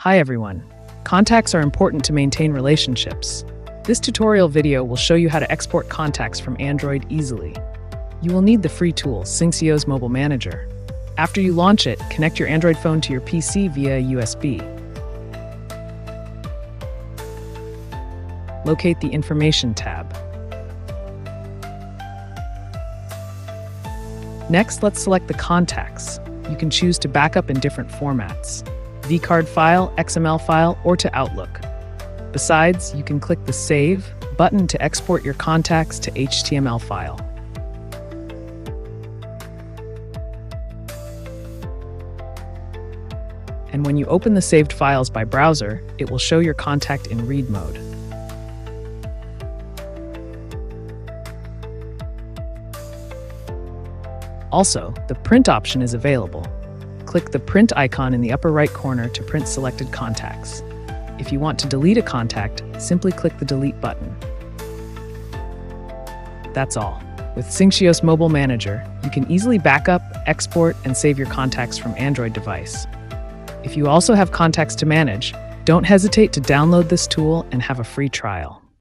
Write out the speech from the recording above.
Hi everyone. Contacts are important to maintain relationships. This tutorial video will show you how to export contacts from Android easily. You will need the free tool, Syncsio's Mobile Manager. After you launch it, connect your Android phone to your PC via USB. Locate the Information tab. Next, let's select the contacts. You can choose to backup in different formats: vCard file, XML file, or to Outlook. Besides, you can click the Save button to export your contacts to HTML file. And when you open the saved files by browser, it will show your contact in read mode. Also, the print option is available. Click the print icon in the upper right corner to print selected contacts. If you want to delete a contact, simply click the delete button. That's all. With Syncsio's Mobile Manager, you can easily backup, export, and save your contacts from Android device. If you also have contacts to manage, don't hesitate to download this tool and have a free trial.